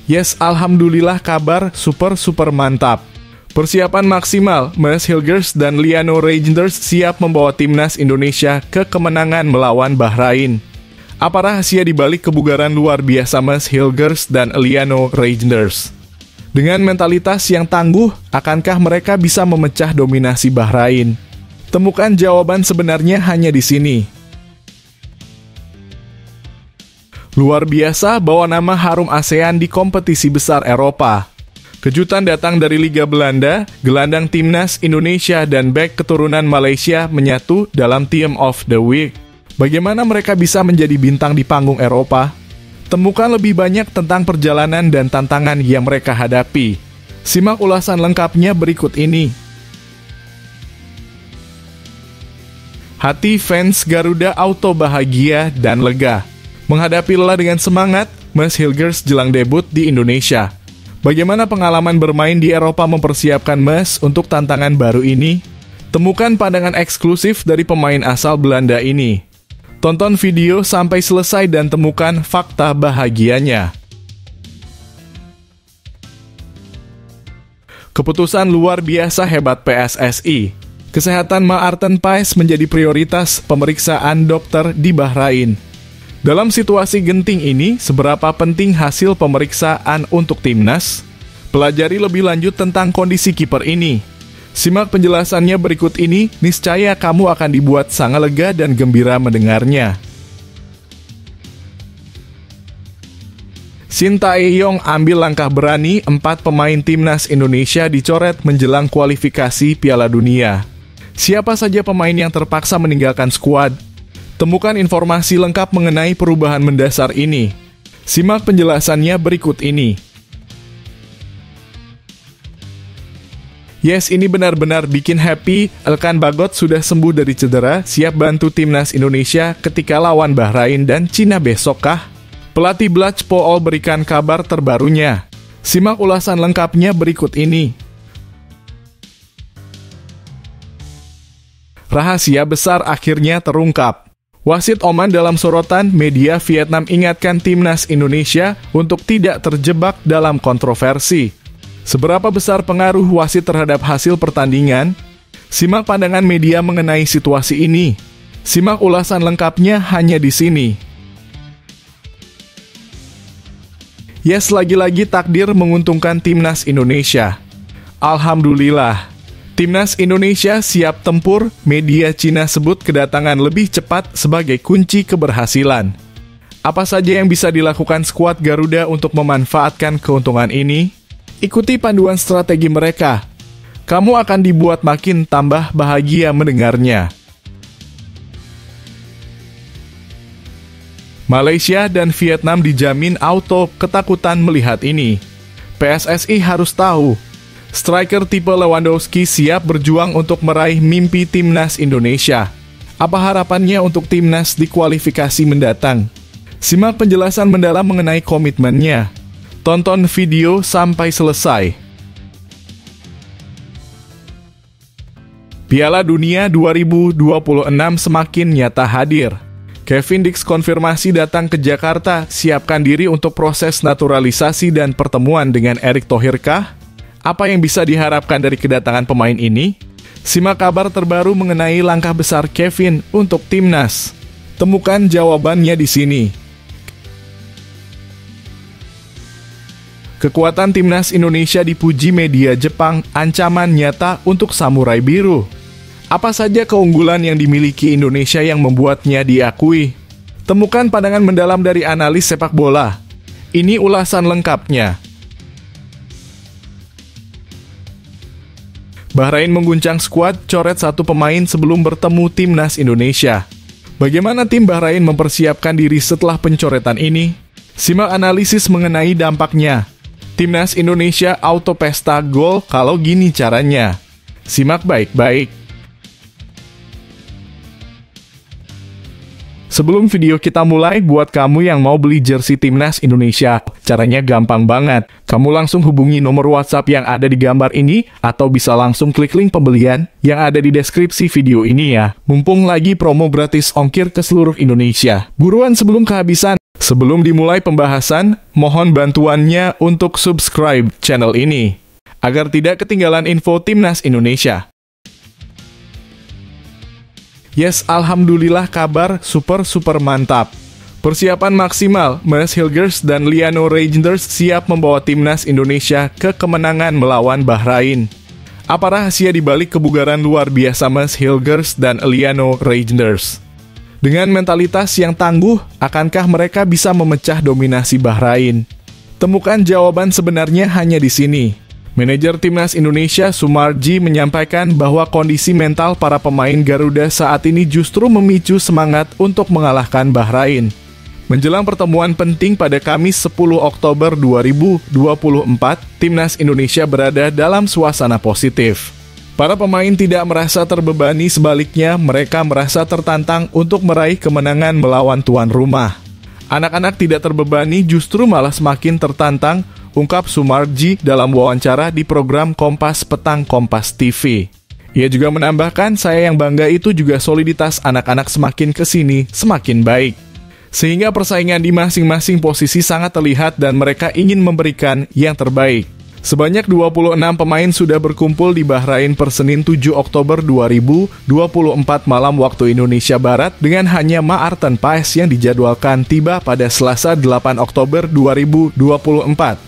Yes, alhamdulillah kabar super mantap. Persiapan maksimal, Maes Hilgers dan Liano Reijnders siap membawa timnas Indonesia ke kemenangan melawan Bahrain. Apa rahasia dibalik kebugaran luar biasa Maes Hilgers dan Liano Reijnders? Dengan mentalitas yang tangguh, akankah mereka bisa memecah dominasi Bahrain? Temukan jawaban sebenarnya hanya di sini. Luar biasa bawa nama harum ASEAN di kompetisi besar Eropa. Kejutan datang dari Liga Belanda, gelandang timnas Indonesia dan bek keturunan Malaysia menyatu dalam Team of the Week. Bagaimana mereka bisa menjadi bintang di panggung Eropa? Temukan lebih banyak tentang perjalanan dan tantangan yang mereka hadapi. Simak ulasan lengkapnya berikut ini. Hati fans Garuda Auto bahagia dan lega. Menghadapi lelah dengan semangat, Maes Hilgers jelang debut di Indonesia. Bagaimana pengalaman bermain di Eropa mempersiapkan Maes untuk tantangan baru ini? Temukan pandangan eksklusif dari pemain asal Belanda ini. Tonton video sampai selesai dan temukan fakta bahagianya. Keputusan luar biasa hebat PSSI. Kesehatan Maarten Paes menjadi prioritas pemeriksaan dokter di Bahrain. Dalam situasi genting ini, seberapa penting hasil pemeriksaan untuk timnas? Pelajari lebih lanjut tentang kondisi kiper ini. Simak penjelasannya berikut ini, niscaya kamu akan dibuat sangat lega dan gembira mendengarnya. Shin Tae-yong ambil langkah berani, 4 pemain timnas Indonesia dicoret menjelang kualifikasi Piala Dunia. Siapa saja pemain yang terpaksa meninggalkan skuad? Temukan informasi lengkap mengenai perubahan mendasar ini. Simak penjelasannya berikut ini. Yes, ini benar-benar bikin happy. Elkan Bagot sudah sembuh dari cedera, siap bantu timnas Indonesia ketika lawan Bahrain dan Cina besokkah? Pelatih Blach Pool berikan kabar terbarunya. Simak ulasan lengkapnya berikut ini. Rahasia besar akhirnya terungkap. Wasit Oman dalam sorotan media Vietnam ingatkan timnas Indonesia untuk tidak terjebak dalam kontroversi. Seberapa besar pengaruh wasit terhadap hasil pertandingan? Simak pandangan media mengenai situasi ini. Simak ulasan lengkapnya hanya di sini. Yes, lagi-lagi takdir menguntungkan timnas Indonesia. Alhamdulillah. Timnas Indonesia siap tempur, media Cina sebut kedatangan lebih cepat sebagai kunci keberhasilan. Apa saja yang bisa dilakukan skuad Garuda untuk memanfaatkan keuntungan ini? Ikuti panduan strategi mereka. Kamu akan dibuat makin tambah bahagia mendengarnya. Malaysia dan Vietnam dijamin auto ketakutan melihat ini. PSSI harus tahu. Striker tipe Lewandowski siap berjuang untuk meraih mimpi timnas Indonesia. Apa harapannya untuk timnas di kualifikasi mendatang? Simak penjelasan mendalam mengenai komitmennya. Tonton video sampai selesai. Piala Dunia 2026 semakin nyata hadir. Kevin Dix konfirmasi datang ke Jakarta, siapkan diri untuk proses naturalisasi dan pertemuan dengan Erick Thohir kah? Apa yang bisa diharapkan dari kedatangan pemain ini? Simak kabar terbaru mengenai langkah besar Kevin untuk timnas. Temukan jawabannya di sini. Kekuatan timnas Indonesia dipuji media Jepang, ancaman nyata untuk Samurai Biru. Apa saja keunggulan yang dimiliki Indonesia yang membuatnya diakui? Temukan pandangan mendalam dari analis sepak bola. Ini ulasan lengkapnya. Bahrain mengguncang skuad, coret 1 pemain sebelum bertemu timnas Indonesia. Bagaimana tim Bahrain mempersiapkan diri setelah pencoretan ini? Simak analisis mengenai dampaknya. Timnas Indonesia auto pesta gol kalau gini caranya. Simak baik-baik. Sebelum video kita mulai, buat kamu yang mau beli jersey Timnas Indonesia, caranya gampang banget. Kamu langsung hubungi nomor WhatsApp yang ada di gambar ini, atau bisa langsung klik link pembelian yang ada di deskripsi video ini ya. Mumpung lagi promo gratis ongkir ke seluruh Indonesia. Buruan sebelum kehabisan. Sebelum dimulai pembahasan, mohon bantuannya untuk subscribe channel ini, agar tidak ketinggalan info Timnas Indonesia. Yes, alhamdulillah kabar super mantap. Persiapan maksimal, Maes Hilgers dan Liano Reijnders siap membawa Timnas Indonesia ke kemenangan melawan Bahrain. Apa rahasia dibalik kebugaran luar biasa Maes Hilgers dan Liano Reijnders? Dengan mentalitas yang tangguh, akankah mereka bisa memecah dominasi Bahrain? Temukan jawaban sebenarnya hanya di sini. Manajer Timnas Indonesia Sumarji menyampaikan bahwa kondisi mental para pemain Garuda saat ini justru memicu semangat untuk mengalahkan Bahrain. Menjelang pertemuan penting pada Kamis 10 Oktober 2024, Timnas Indonesia berada dalam suasana positif. Para pemain tidak merasa terbebani, sebaliknya mereka merasa tertantang untuk meraih kemenangan melawan tuan rumah. Anak-anak tidak terbebani, justru malah semakin tertantang, ungkap Sumarji dalam wawancara di program Kompas Petang Kompas TV. Ia juga menambahkan, saya yang bangga itu juga soliditas anak-anak semakin kesini, semakin baik. Sehingga persaingan di masing-masing posisi sangat terlihat dan mereka ingin memberikan yang terbaik. Sebanyak 26 pemain sudah berkumpul di Bahrain per Senin 7 Oktober 2024 malam waktu Indonesia Barat dengan hanya Maarten Paes yang dijadwalkan tiba pada Selasa 8 Oktober 2024.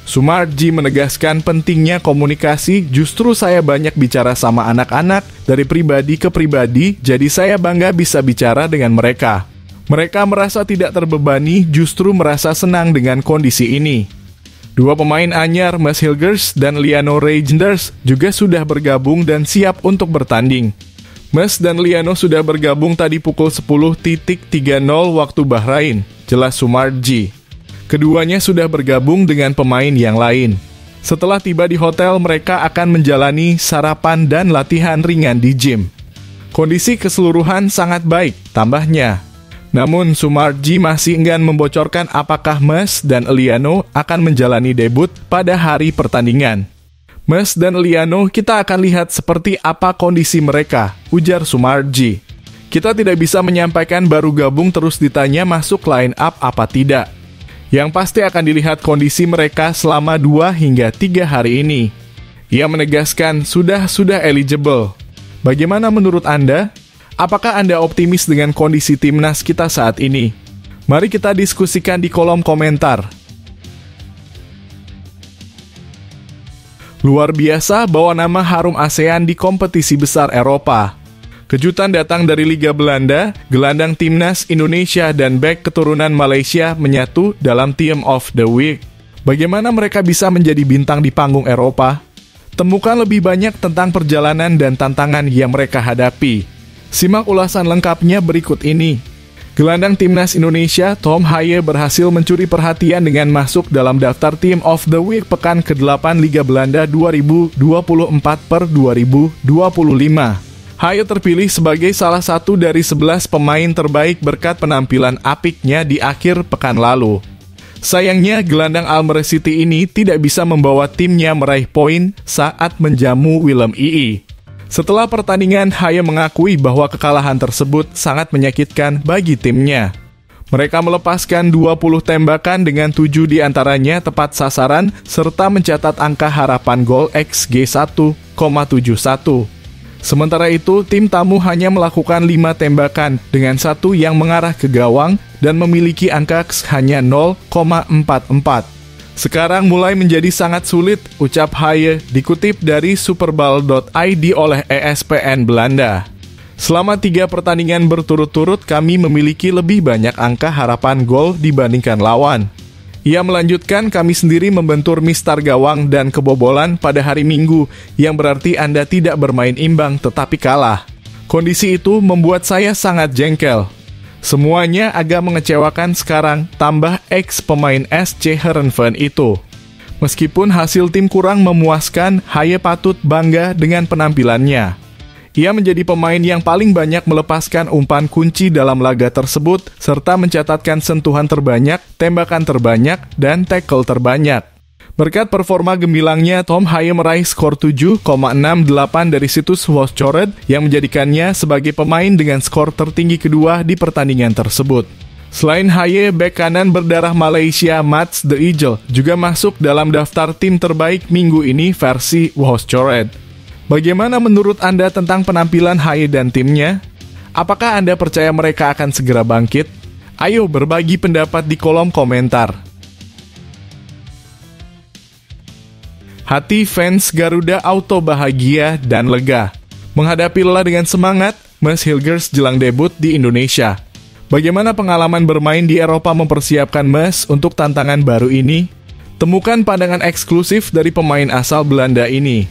Sumarji menegaskan pentingnya komunikasi, justru saya banyak bicara sama anak-anak dari pribadi ke pribadi, jadi saya bangga bisa bicara dengan mereka. Mereka merasa tidak terbebani, justru merasa senang dengan kondisi ini. Dua pemain anyar, Maes Hilgers dan Liano Reijnders, juga sudah bergabung dan siap untuk bertanding. Maes dan Liano sudah bergabung tadi pukul 10.30 waktu Bahrain, jelas Sumarji. Keduanya sudah bergabung dengan pemain yang lain. Setelah tiba di hotel, mereka akan menjalani sarapan dan latihan ringan di gym. Kondisi keseluruhan sangat baik, tambahnya. Namun Sumarji masih enggan membocorkan apakah Maes dan Liano akan menjalani debut pada hari pertandingan. Maes dan Liano, kita akan lihat seperti apa kondisi mereka, ujar Sumarji. Kita tidak bisa menyampaikan baru gabung terus ditanya masuk line up apa tidak. Yang pasti akan dilihat kondisi mereka selama 2 hingga 3 hari ini. Ia menegaskan sudah eligible. Bagaimana menurut Anda? Apakah Anda optimis dengan kondisi timnas kita saat ini? Mari kita diskusikan di kolom komentar. Luar biasa bawa nama harum ASEAN di kompetisi besar Eropa. Kejutan datang dari Liga Belanda, gelandang timnas Indonesia dan bek keturunan Malaysia menyatu dalam Team of the Week. Bagaimana mereka bisa menjadi bintang di panggung Eropa? Temukan lebih banyak tentang perjalanan dan tantangan yang mereka hadapi. Simak ulasan lengkapnya berikut ini. Gelandang timnas Indonesia, Tom Haye berhasil mencuri perhatian dengan masuk dalam daftar Team of the Week pekan ke-8 Liga Belanda 2024/2025. Haye terpilih sebagai salah satu dari 11 pemain terbaik berkat penampilan apiknya di akhir pekan lalu. Sayangnya, gelandang Almere City ini tidak bisa membawa timnya meraih poin saat menjamu Willem II. Setelah pertandingan, Haye mengakui bahwa kekalahan tersebut sangat menyakitkan bagi timnya. Mereka melepaskan 20 tembakan dengan 7 diantaranya tepat sasaran, serta mencatat angka harapan gol XG 1,71. Sementara itu, tim tamu hanya melakukan 5 tembakan dengan 1 yang mengarah ke gawang dan memiliki angka X hanya 0,44. Sekarang mulai menjadi sangat sulit, ucap Haye, dikutip dari Superbal.id oleh ESPN Belanda. Selama 3 pertandingan berturut-turut, kami memiliki lebih banyak angka harapan gol dibandingkan lawan. Ia melanjutkan, kami sendiri membentur mistar gawang dan kebobolan pada hari Minggu, yang berarti Anda tidak bermain imbang tetapi kalah. Kondisi itu membuat saya sangat jengkel. Semuanya agak mengecewakan sekarang, tambah ex pemain SC Heerenveen itu. Meskipun hasil tim kurang memuaskan, Haye patut bangga dengan penampilannya. Ia menjadi pemain yang paling banyak melepaskan umpan kunci dalam laga tersebut, serta mencatatkan sentuhan terbanyak, tembakan terbanyak, dan tackle terbanyak. Berkat performa gemilangnya, Tom Haye meraih skor 7,68 dari situs Watchored yang menjadikannya sebagai pemain dengan skor tertinggi kedua di pertandingan tersebut. Selain Haye, bek kanan berdarah Malaysia Mats The Eagle juga masuk dalam daftar tim terbaik minggu ini versi Wahoscoret. Bagaimana menurut Anda tentang penampilan Haye dan timnya? Apakah Anda percaya mereka akan segera bangkit? Ayo berbagi pendapat di kolom komentar. Hati fans Garuda Auto bahagia dan lega. Menghadapi lelah dengan semangat, Mas Hilgers jelang debut di Indonesia. Bagaimana pengalaman bermain di Eropa mempersiapkan Mas untuk tantangan baru ini? Temukan pandangan eksklusif dari pemain asal Belanda ini.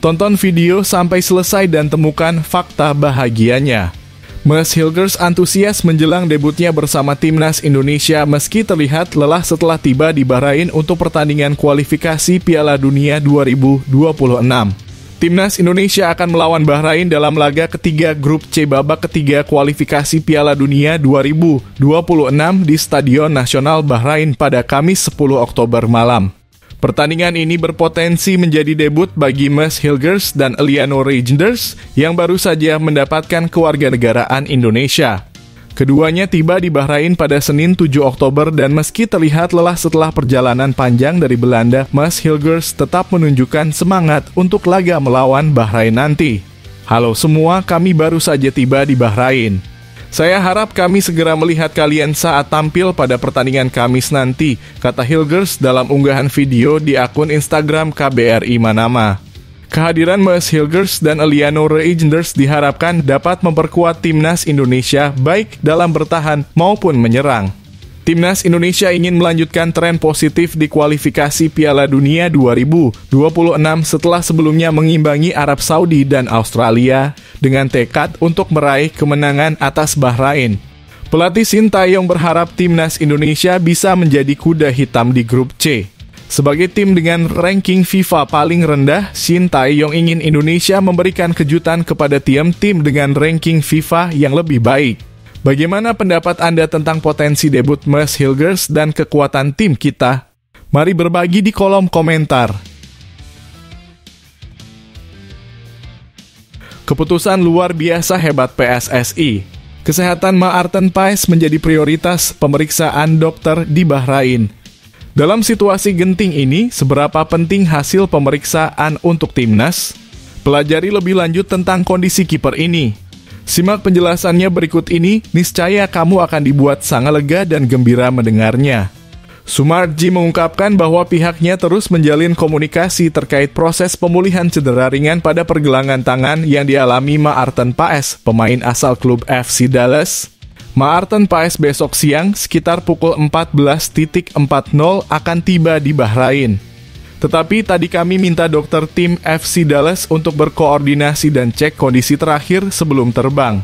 Tonton video sampai selesai dan temukan fakta bahagianya. Mas Hilgers antusias menjelang debutnya bersama Timnas Indonesia meski terlihat lelah setelah tiba di Bahrain untuk pertandingan kualifikasi Piala Dunia 2026. Timnas Indonesia akan melawan Bahrain dalam laga ketiga grup C babak ketiga kualifikasi Piala Dunia 2026 di Stadion Nasional Bahrain pada Kamis 10 Oktober malam. Pertandingan ini berpotensi menjadi debut bagi Mas Hilgers dan Eliano Reijnders yang baru saja mendapatkan kewarganegaraan Indonesia. Keduanya tiba di Bahrain pada Senin 7 Oktober dan meski terlihat lelah setelah perjalanan panjang dari Belanda, Mas Hilgers tetap menunjukkan semangat untuk laga melawan Bahrain nanti. Halo semua, kami baru saja tiba di Bahrain. Saya harap kami segera melihat kalian saat tampil pada pertandingan Kamis nanti, kata Hilgers dalam unggahan video di akun Instagram KBRI Manama. Kehadiran Mas Hilgers dan Eliano Reijnders diharapkan dapat memperkuat Timnas Indonesia baik dalam bertahan maupun menyerang. Timnas Indonesia ingin melanjutkan tren positif di kualifikasi Piala Dunia 2026 setelah sebelumnya mengimbangi Arab Saudi dan Australia dengan tekad untuk meraih kemenangan atas Bahrain. Pelatih Sintayong berharap Timnas Indonesia bisa menjadi kuda hitam di grup C. Sebagai tim dengan ranking FIFA paling rendah, Sintayong ingin Indonesia memberikan kejutan kepada tim-tim dengan ranking FIFA yang lebih baik. Bagaimana pendapat Anda tentang potensi debut Mas Hilgers dan kekuatan tim kita? Mari berbagi di kolom komentar. Keputusan luar biasa hebat PSSI. Kesehatan Maarten Paes menjadi prioritas pemeriksaan dokter di Bahrain. Dalam situasi genting ini, seberapa penting hasil pemeriksaan untuk timnas? Pelajari lebih lanjut tentang kondisi kiper ini. Simak penjelasannya berikut ini, niscaya kamu akan dibuat sangat lega dan gembira mendengarnya. Sumarji mengungkapkan bahwa pihaknya terus menjalin komunikasi terkait proses pemulihan cedera ringan pada pergelangan tangan yang dialami Maarten Paes, pemain asal klub FC Dallas. Maarten Paes besok siang sekitar pukul 14.40 akan tiba di Bahrain. Tetapi tadi kami minta dokter tim FC Dallas untuk berkoordinasi dan cek kondisi terakhir sebelum terbang.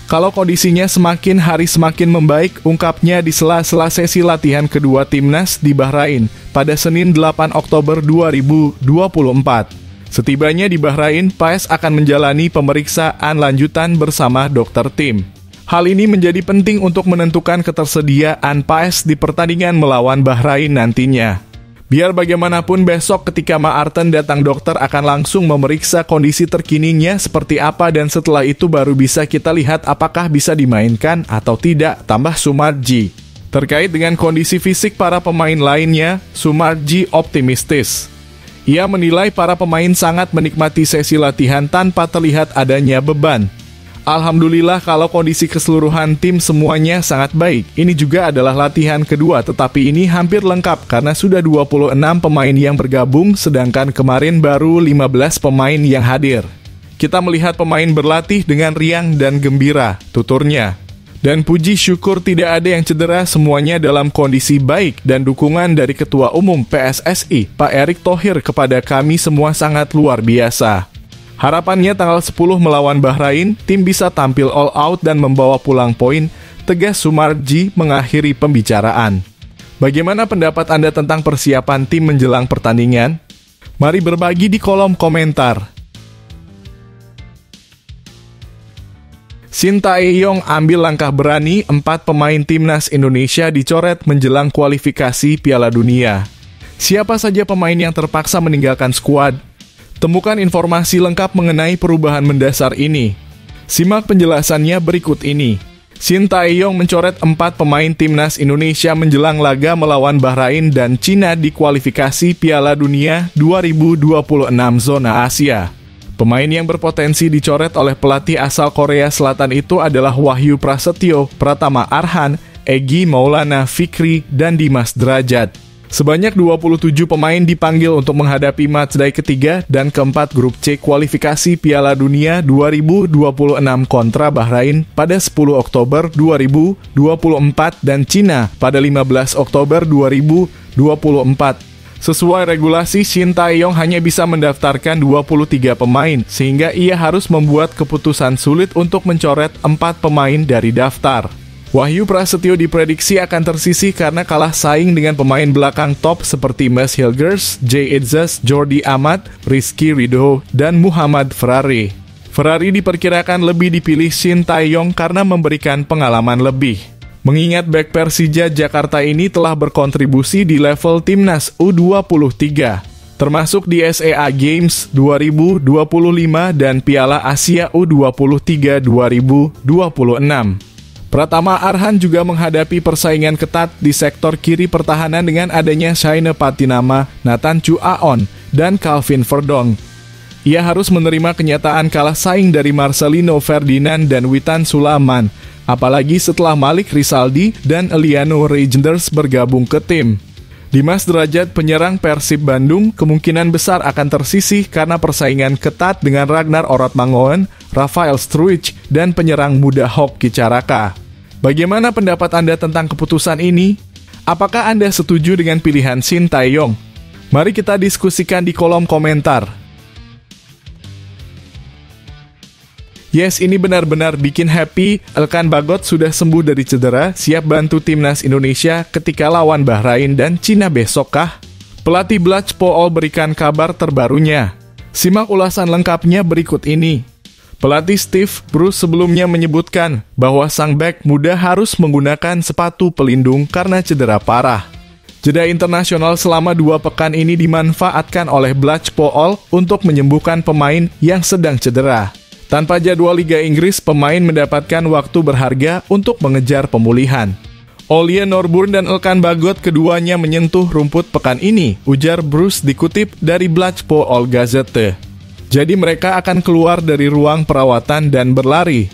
Kalau kondisinya semakin hari semakin membaik, ungkapnya di sela-sela sesi latihan kedua timnas di Bahrain pada Senin 8 Oktober 2024. Setibanya di Bahrain, Paes akan menjalani pemeriksaan lanjutan bersama dokter tim. Hal ini menjadi penting untuk menentukan ketersediaan Paes di pertandingan melawan Bahrain nantinya. Biar bagaimanapun besok ketika Maarten datang dokter akan langsung memeriksa kondisi terkininya seperti apa dan setelah itu baru bisa kita lihat apakah bisa dimainkan atau tidak, tambah Sumarji. Terkait dengan kondisi fisik para pemain lainnya, Sumarji optimistis. Ia menilai para pemain sangat menikmati sesi latihan tanpa terlihat adanya beban. Alhamdulillah kalau kondisi keseluruhan tim semuanya sangat baik. Ini juga adalah latihan kedua tetapi ini hampir lengkap karena sudah 26 pemain yang bergabung sedangkan kemarin baru 15 pemain yang hadir. Kita melihat pemain berlatih dengan riang dan gembira, tuturnya. Dan puji syukur tidak ada yang cedera, semuanya dalam kondisi baik dan dukungan dari Ketua Umum PSSI, Pak Erick Thohir kepada kami semua sangat luar biasa. Harapannya tanggal 10 melawan Bahrain, tim bisa tampil all out dan membawa pulang poin, tegas Sumarji mengakhiri pembicaraan. Bagaimana pendapat Anda tentang persiapan tim menjelang pertandingan? Mari berbagi di kolom komentar. Sintayong ambil langkah berani, 4 pemain timnas Indonesia dicoret menjelang kualifikasi Piala Dunia. Siapa saja pemain yang terpaksa meninggalkan skuad? Temukan informasi lengkap mengenai perubahan mendasar ini. Simak penjelasannya berikut ini. Shin Tae-yong mencoret 4 pemain timnas Indonesia menjelang laga melawan Bahrain dan Cina di kualifikasi Piala Dunia 2026 zona Asia. Pemain yang berpotensi dicoret oleh pelatih asal Korea Selatan itu adalah Wahyu Prasetyo, Pratama Arhan, Egy Maulana Fikri, dan Dimas Derajat. Sebanyak 27 pemain dipanggil untuk menghadapi matchday ketiga dan keempat grup C kualifikasi Piala Dunia 2026 kontra Bahrain pada 10 Oktober 2024 dan Cina pada 15 Oktober 2024. Sesuai regulasi, Shin Tae-yong hanya bisa mendaftarkan 23 pemain, sehingga ia harus membuat keputusan sulit untuk mencoret 4 pemain dari daftar. Wahyu Prasetyo diprediksi akan tersisih karena kalah saing dengan pemain belakang top seperti Mads Hilgers, Jay Itzes, Jordi Amat, Rizky Ridho, dan Muhammad Ferrari. Ferrari diperkirakan lebih dipilih Shin Tae-yong karena memberikan pengalaman lebih. Mengingat bek Persija Jakarta ini telah berkontribusi di level Timnas U23, termasuk di SEA Games 2025 dan Piala Asia U23 2026. Pratama Arhan juga menghadapi persaingan ketat di sektor kiri pertahanan dengan adanya Shaina Patinama, Nathan Chu Aon, dan Calvin Verdong. Ia harus menerima kenyataan kalah saing dari Marcelino Ferdinand dan Witan Sulaiman, apalagi setelah Malik Rizaldi dan Eliano Reijnders bergabung ke tim. Dimas Derajat, penyerang Persib Bandung, kemungkinan besar akan tersisih karena persaingan ketat dengan Ragnar Oratmangoen, Rafael Struijk, dan penyerang muda Hoki Caraka. Bagaimana pendapat Anda tentang keputusan ini? Apakah Anda setuju dengan pilihan Shin Tae-yong? Mari kita diskusikan di kolom komentar. Yes, ini benar-benar bikin happy. Elkan Bagot sudah sembuh dari cedera, siap bantu timnas Indonesia ketika lawan Bahrain dan Cina besok kah? Pelatih Blach Pool berikan kabar terbarunya. Simak ulasan lengkapnya berikut ini. Pelatih Steve Bruce sebelumnya menyebutkan bahwa sang bek muda harus menggunakan sepatu pelindung karena cedera parah. Jeda internasional selama 2 pekan ini dimanfaatkan oleh Blach Pool untuk menyembuhkan pemain yang sedang cedera. Tanpa jadwal Liga Inggris, pemain mendapatkan waktu berharga untuk mengejar pemulihan. Ole Norburn dan Elkan Bagot keduanya menyentuh rumput pekan ini, ujar Bruce dikutip dari Blach Pool Gazette. Jadi mereka akan keluar dari ruang perawatan dan berlari.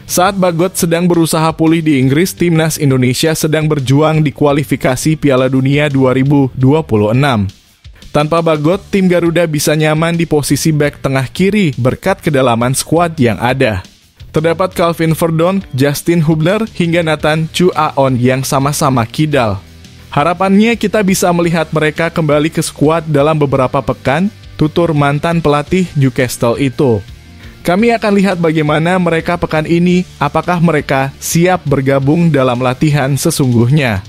Saat Bagot sedang berusaha pulih di Inggris, timnas Indonesia sedang berjuang di kualifikasi Piala Dunia 2026. Tanpa Bagot, tim Garuda bisa nyaman di posisi bek tengah kiri berkat kedalaman skuad yang ada. Terdapat Calvin Verdong, Justin Hubner, hingga Nathan Chu Aon yang sama-sama kidal. Harapannya kita bisa melihat mereka kembali ke skuad dalam beberapa pekan, tutur mantan pelatih Newcastle itu. Kami akan lihat bagaimana mereka pekan ini, apakah mereka siap bergabung dalam latihan sesungguhnya.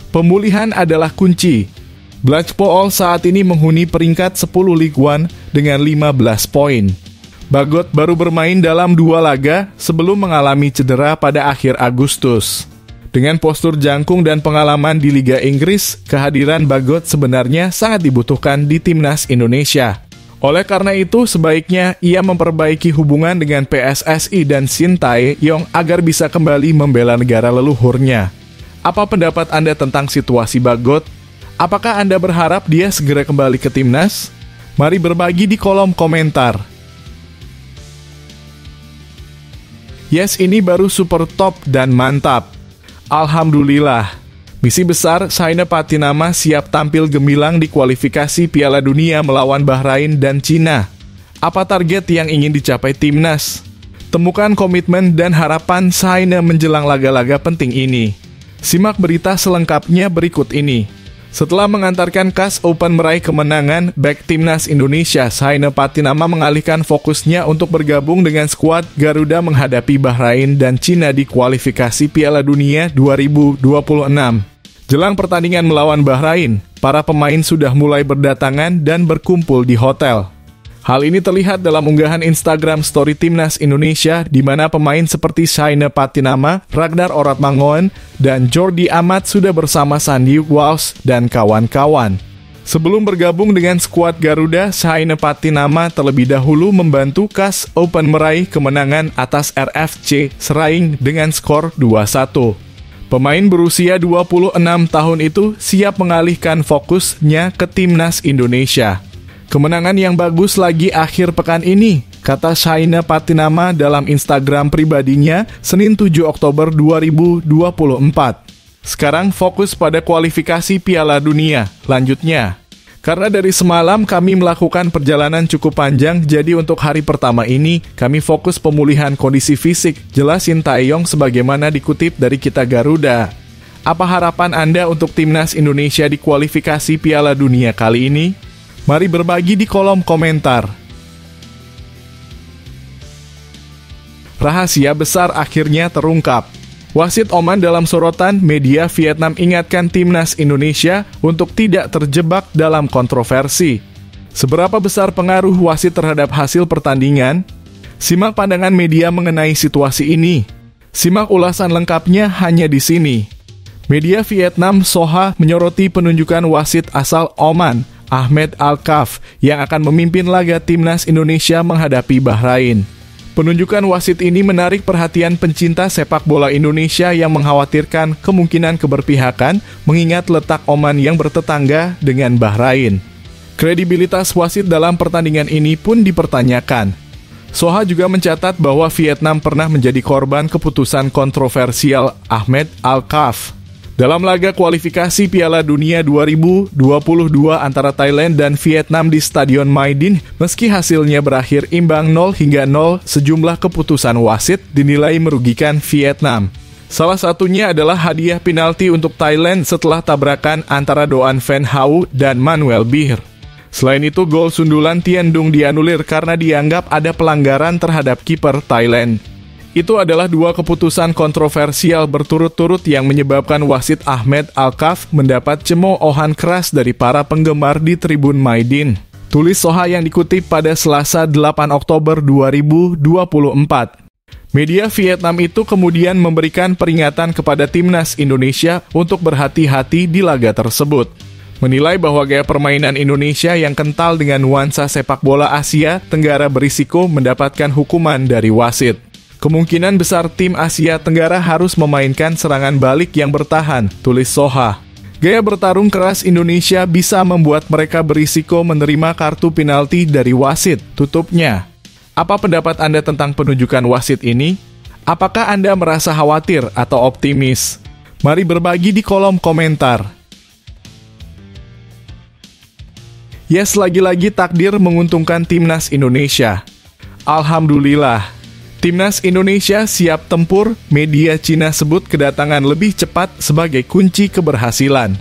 Pemulihan adalah kunci. Blach Pool saat ini menghuni peringkat 10 League One dengan 15 poin. Bagot baru bermain dalam 2 laga sebelum mengalami cedera pada akhir Agustus. Dengan postur jangkung dan pengalaman di Liga Inggris, kehadiran Bagot sebenarnya sangat dibutuhkan di timnas Indonesia. Oleh karena itu, sebaiknya ia memperbaiki hubungan dengan PSSI dan Shin Tae-yong agar bisa kembali membela negara leluhurnya. Apa pendapat Anda tentang situasi Bagot? Apakah Anda berharap dia segera kembali ke timnas? Mari berbagi di kolom komentar. Yes, ini baru super top dan mantap. Alhamdulillah. Misi besar Shaina Patinama siap tampil gemilang di kualifikasi Piala Dunia melawan Bahrain dan Cina. Apa target yang ingin dicapai timnas? Temukan komitmen dan harapan Shaina menjelang laga-laga penting ini. Simak berita selengkapnya berikut ini. Setelah mengantarkan KAS Open meraih kemenangan, bek timnas Indonesia Shaina Patinama mengalihkan fokusnya untuk bergabung dengan skuad Garuda menghadapi Bahrain dan Cina di kualifikasi Piala Dunia 2026. Jelang pertandingan melawan Bahrain, para pemain sudah mulai berdatangan dan berkumpul di hotel. Hal ini terlihat dalam unggahan Instagram Story Timnas Indonesia di mana pemain seperti Shaina Patinama, Ragnar Oratmangoen, dan Jordi Amat sudah bersama Sandy Walsh dan kawan-kawan. Sebelum bergabung dengan skuad Garuda, Shaina Patinama terlebih dahulu membantu KAS Open meraih kemenangan atas RFC Seraing dengan skor 2-1. Pemain berusia 26 tahun itu siap mengalihkan fokusnya ke timnas Indonesia. Kemenangan yang bagus lagi akhir pekan ini, kata Shaina Patinama dalam Instagram pribadinya Senin 7 Oktober 2024. Sekarang fokus pada kualifikasi Piala Dunia, lanjutnya. Karena dari semalam kami melakukan perjalanan cukup panjang, jadi untuk hari pertama ini kami fokus pemulihan kondisi fisik, jelasin Taeyong sebagaimana dikutip dari Kita Garuda. Apa harapan Anda untuk timnas Indonesia di kualifikasi Piala Dunia kali ini? Mari berbagi di kolom komentar. Rahasia besar akhirnya terungkap. Wasit Oman dalam sorotan media Vietnam ingatkan timnas Indonesia untuk tidak terjebak dalam kontroversi. Seberapa besar pengaruh wasit terhadap hasil pertandingan? Simak pandangan media mengenai situasi ini. Simak ulasan lengkapnya hanya di sini. Media Vietnam Soha menyoroti penunjukan wasit asal Oman, Ahmed Al-Kaf, yang akan memimpin laga timnas Indonesia menghadapi Bahrain. Penunjukan wasit ini menarik perhatian pencinta sepak bola Indonesia yang mengkhawatirkan kemungkinan keberpihakan mengingat letak Oman yang bertetangga dengan Bahrain. Kredibilitas wasit dalam pertandingan ini pun dipertanyakan. Soha juga mencatat bahwa Vietnam pernah menjadi korban keputusan kontroversial Ahmed Al-Kaf dalam laga kualifikasi Piala Dunia 2022 antara Thailand dan Vietnam di Stadion My Dinh, meski hasilnya berakhir imbang 0-0, sejumlah keputusan wasit dinilai merugikan Vietnam. Salah satunya adalah hadiah penalti untuk Thailand setelah tabrakan antara Doan Van Hau dan Manuel Beer. Selain itu, gol sundulan Tien Dung dianulir karena dianggap ada pelanggaran terhadap kiper Thailand. Itu adalah dua keputusan kontroversial berturut-turut yang menyebabkan wasit Ahmed Al-Kaf mendapat cemoohan keras dari para penggemar di Tribun My Dinh. Tulis Soha yang dikutip pada Selasa 8 Oktober 2024. Media Vietnam itu kemudian memberikan peringatan kepada timnas Indonesia untuk berhati-hati di laga tersebut. Menilai bahwa gaya permainan Indonesia yang kental dengan nuansa sepak bola Asia Tenggara berisiko mendapatkan hukuman dari wasit. Kemungkinan besar tim Asia Tenggara harus memainkan serangan balik yang bertahan, tulis Soha. Gaya bertarung keras Indonesia bisa membuat mereka berisiko menerima kartu penalti dari wasit, tutupnya. Apa pendapat Anda tentang penunjukan wasit ini? Apakah Anda merasa khawatir atau optimis? Mari berbagi di kolom komentar. Yes, lagi-lagi takdir menguntungkan timnas Indonesia. Alhamdulillah. Timnas Indonesia siap tempur, media Cina sebut kedatangan lebih cepat sebagai kunci keberhasilan.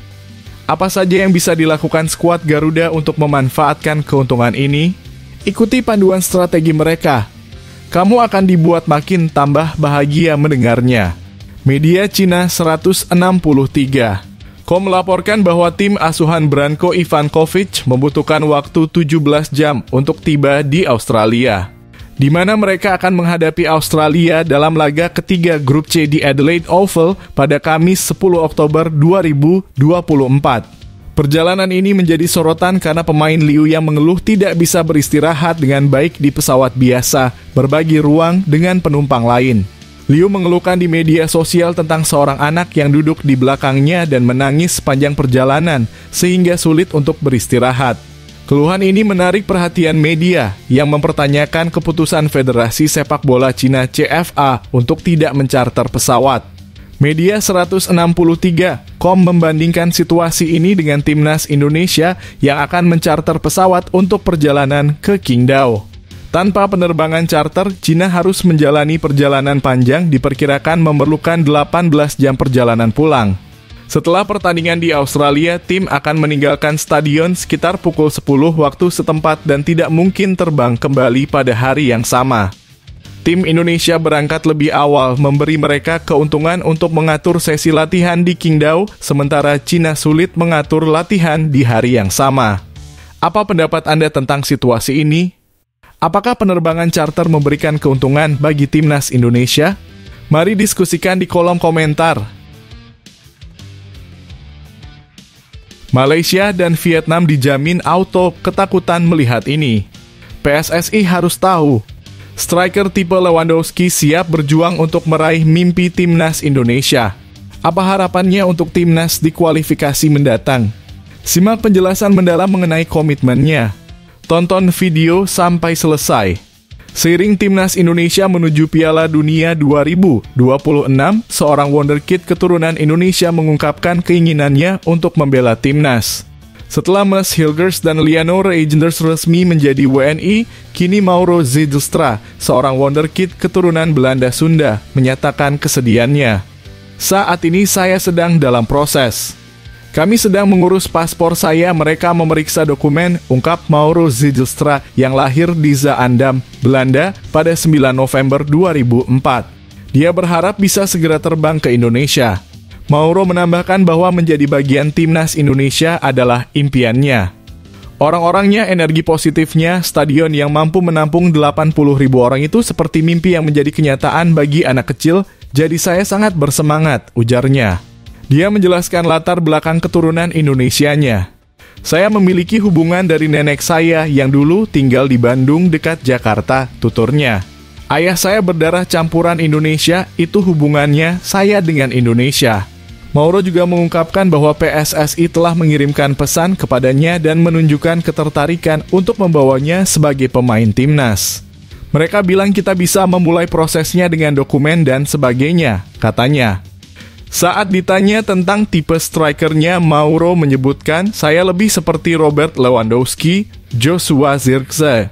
Apa saja yang bisa dilakukan skuad Garuda untuk memanfaatkan keuntungan ini? Ikuti panduan strategi mereka. Kamu akan dibuat makin tambah bahagia mendengarnya. Media Cina 163. Kom melaporkan bahwa tim asuhan Branko Ivankovic membutuhkan waktu 17 jam untuk tiba di Australia, di mana mereka akan menghadapi Australia dalam laga ketiga grup C di Adelaide Oval pada Kamis 10 Oktober 2024. Perjalanan ini menjadi sorotan karena pemain Liu yang mengeluh tidak bisa beristirahat dengan baik di pesawat biasa, berbagi ruang dengan penumpang lain. Liu mengeluhkan di media sosial tentang seorang anak yang duduk di belakangnya dan menangis sepanjang perjalanan, sehingga sulit untuk beristirahat. Keluhan ini menarik perhatian media yang mempertanyakan keputusan Federasi Sepak Bola Cina CFA untuk tidak mencarter pesawat. Media 163 Kom membandingkan situasi ini dengan timnas Indonesia yang akan mencarter pesawat untuk perjalanan ke Qingdao. Tanpa penerbangan charter, Cina harus menjalani perjalanan panjang diperkirakan memerlukan 18 jam perjalanan pulang. Setelah pertandingan di Australia, tim akan meninggalkan stadion sekitar pukul 10 waktu setempat dan tidak mungkin terbang kembali pada hari yang sama. Tim Indonesia berangkat lebih awal, memberi mereka keuntungan untuk mengatur sesi latihan di Qingdao, sementara Cina sulit mengatur latihan di hari yang sama. Apa pendapat Anda tentang situasi ini? Apakah penerbangan charter memberikan keuntungan bagi timnas Indonesia? Mari diskusikan di kolom komentar. Malaysia dan Vietnam dijamin auto ketakutan melihat ini. PSSI harus tahu, striker tipe Lewandowski siap berjuang untuk meraih mimpi timnas Indonesia. Apa harapannya untuk timnas di kualifikasi mendatang? Simak penjelasan mendalam mengenai komitmennya. Tonton video sampai selesai. Seiring timnas Indonesia menuju Piala Dunia 2026, seorang wonderkid keturunan Indonesia mengungkapkan keinginannya untuk membela timnas. Setelah Mas Hilgers dan Liano Reijnders resmi menjadi WNI, kini Mauro Zijlstra, seorang wonderkid keturunan Belanda Sunda, menyatakan kesedihannya. Saat ini saya sedang dalam proses. Kami sedang mengurus paspor saya, mereka memeriksa dokumen, ungkap Mauro Zijlstra yang lahir di Zaandam, Belanda pada 9 November 2004. Dia berharap bisa segera terbang ke Indonesia. Mauro menambahkan bahwa menjadi bagian timnas Indonesia adalah impiannya. Orang-orangnya, energi positifnya, stadion yang mampu menampung 80.000 orang itu seperti mimpi yang menjadi kenyataan bagi anak kecil, jadi saya sangat bersemangat, ujarnya. Dia menjelaskan latar belakang keturunan Indonesianya. Saya memiliki hubungan dari nenek saya yang dulu tinggal di Bandung dekat Jakarta, tuturnya. Ayah saya berdarah campuran Indonesia, itu hubungannya saya dengan Indonesia. Mauro juga mengungkapkan bahwa PSSI telah mengirimkan pesan kepadanya dan menunjukkan ketertarikan untuk membawanya sebagai pemain timnas. Mereka bilang kita bisa memulai prosesnya dengan dokumen dan sebagainya, katanya. Saat ditanya tentang tipe strikernya, Mauro menyebutkan, saya lebih seperti Robert Lewandowski, Joshua Zirkzee.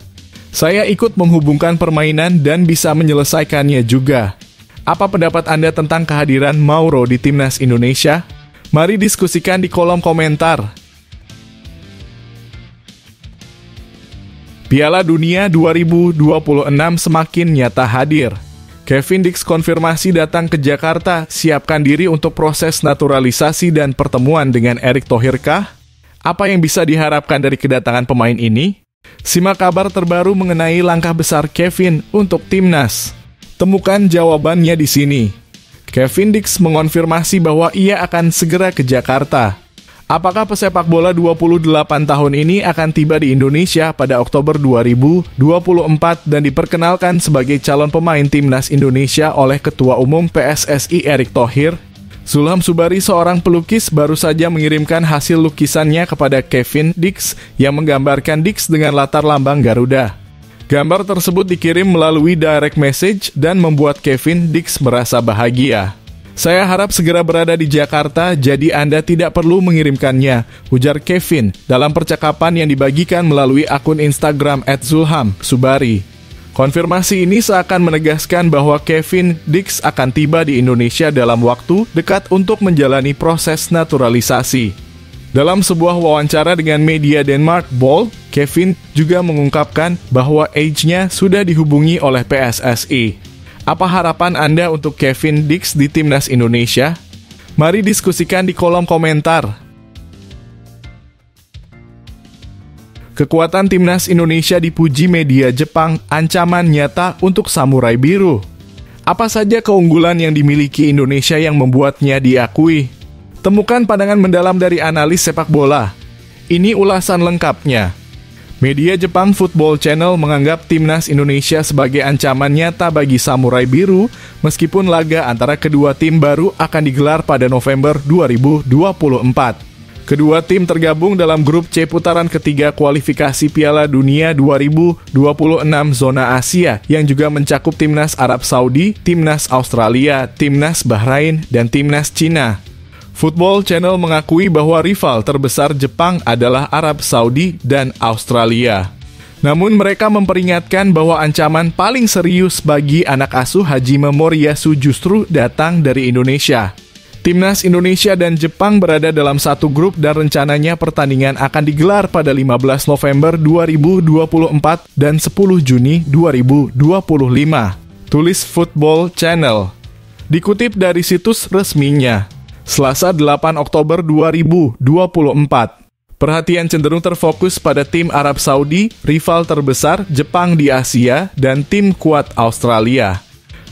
Saya ikut menghubungkan permainan dan bisa menyelesaikannya juga. Apa pendapat Anda tentang kehadiran Mauro di timnas Indonesia? Mari diskusikan di kolom komentar. Piala Dunia 2026 semakin nyata hadir. Kevin Dix konfirmasi datang ke Jakarta, siapkan diri untuk proses naturalisasi dan pertemuan dengan Erick Thohir kah? Apa yang bisa diharapkan dari kedatangan pemain ini? Simak kabar terbaru mengenai langkah besar Kevin untuk timnas. Temukan jawabannya di sini. Kevin Dix mengonfirmasi bahwa ia akan segera ke Jakarta. Apakah pesepak bola 28 tahun ini akan tiba di Indonesia pada Oktober 2024 dan diperkenalkan sebagai calon pemain timnas Indonesia oleh Ketua Umum PSSI Erick Thohir? Zulham Subari, seorang pelukis, baru saja mengirimkan hasil lukisannya kepada Kevin Dix yang menggambarkan Dix dengan latar lambang Garuda. Gambar tersebut dikirim melalui direct message dan membuat Kevin Dix merasa bahagia. Saya harap segera berada di Jakarta, jadi Anda tidak perlu mengirimkannya, ujar Kevin dalam percakapan yang dibagikan melalui akun Instagram @zulhamsubari. Konfirmasi ini seakan menegaskan bahwa Kevin Dix akan tiba di Indonesia dalam waktu dekat untuk menjalani proses naturalisasi. Dalam sebuah wawancara dengan media Denmark Bold, Kevin juga mengungkapkan bahwa age-nya sudah dihubungi oleh PSSI. Apa harapan Anda untuk Kevin Dix di timnas Indonesia? Mari diskusikan di kolom komentar. Kekuatan timnas Indonesia dipuji media Jepang, ancaman nyata untuk Samurai Biru. Apa saja keunggulan yang dimiliki Indonesia yang membuatnya diakui? Temukan pandangan mendalam dari analis sepak bola. Ini ulasan lengkapnya. Media Jepang Football Channel menganggap timnas Indonesia sebagai ancaman nyata bagi Samurai Biru, meskipun laga antara kedua tim baru akan digelar pada November 2024. Kedua tim tergabung dalam grup C putaran ketiga kualifikasi Piala Dunia 2026 zona Asia yang juga mencakup timnas Arab Saudi, timnas Australia, timnas Bahrain, dan timnas Cina. Football Channel mengakui bahwa rival terbesar Jepang adalah Arab Saudi dan Australia. Namun mereka memperingatkan bahwa ancaman paling serius bagi anak asuh Hajime Moriyasu justru datang dari Indonesia. Timnas Indonesia dan Jepang berada dalam satu grup dan rencananya pertandingan akan digelar pada 15 November 2024 dan 10 Juni 2025. Tulis Football Channel. Dikutip dari situs resminya. Selasa 8 Oktober 2024. Perhatian cenderung terfokus pada tim Arab Saudi, rival terbesar Jepang di Asia, dan tim kuat Australia.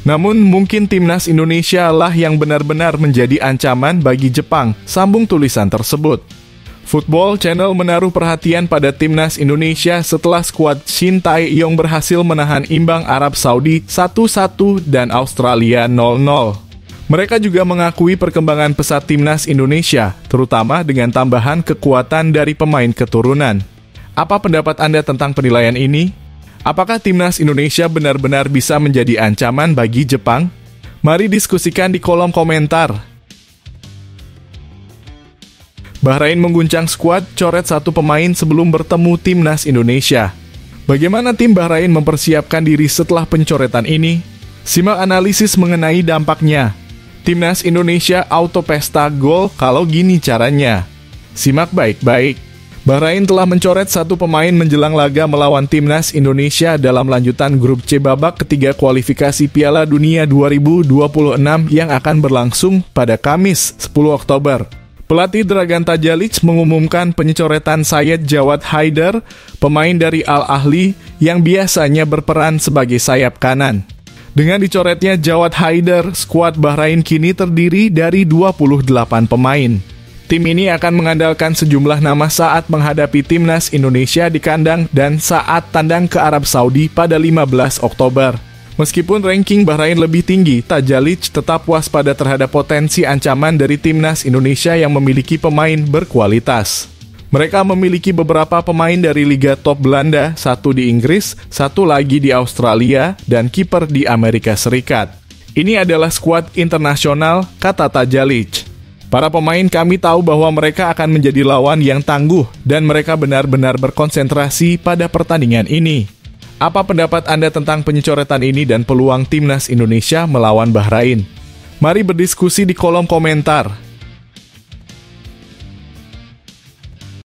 Namun mungkin timnas Indonesia lah yang benar-benar menjadi ancaman bagi Jepang, sambung tulisan tersebut. Football Channel menaruh perhatian pada timnas Indonesia setelah skuad Shin Tae-yong berhasil menahan imbang Arab Saudi 1-1 dan Australia 0-0. Mereka juga mengakui perkembangan pesat timnas Indonesia, terutama dengan tambahan kekuatan dari pemain keturunan. Apa pendapat Anda tentang penilaian ini? Apakah timnas Indonesia benar-benar bisa menjadi ancaman bagi Jepang? Mari diskusikan di kolom komentar. Bahrain mengguncang skuad coret satu pemain sebelum bertemu timnas Indonesia. Bagaimana tim Bahrain mempersiapkan diri setelah pencoretan ini? Simak analisis mengenai dampaknya. Timnas Indonesia auto pesta gol kalau gini caranya. Simak baik-baik. Bahrain telah mencoret satu pemain menjelang laga melawan timnas Indonesia dalam lanjutan grup C babak ketiga kualifikasi Piala Dunia 2026 yang akan berlangsung pada Kamis 10 Oktober. Pelatih Dragan Tadjalic mengumumkan pencoretan Sayed Jawad Haidar, pemain dari Al Ahly yang biasanya berperan sebagai sayap kanan. Dengan dicoretnya Jawad Haidar, skuad Bahrain kini terdiri dari 28 pemain. Tim ini akan mengandalkan sejumlah nama saat menghadapi timnas Indonesia di kandang dan saat tandang ke Arab Saudi pada 15 Oktober. Meskipun ranking Bahrain lebih tinggi, Tadjalic tetap waspada terhadap potensi ancaman dari timnas Indonesia yang memiliki pemain berkualitas. Mereka memiliki beberapa pemain dari Liga Top Belanda, satu di Inggris, satu lagi di Australia, dan kiper di Amerika Serikat. Ini adalah skuad internasional, kata Tadjalic. Para pemain kami tahu bahwa mereka akan menjadi lawan yang tangguh dan mereka benar-benar berkonsentrasi pada pertandingan ini. Apa pendapat Anda tentang pencoretan ini dan peluang timnas Indonesia melawan Bahrain? Mari berdiskusi di kolom komentar.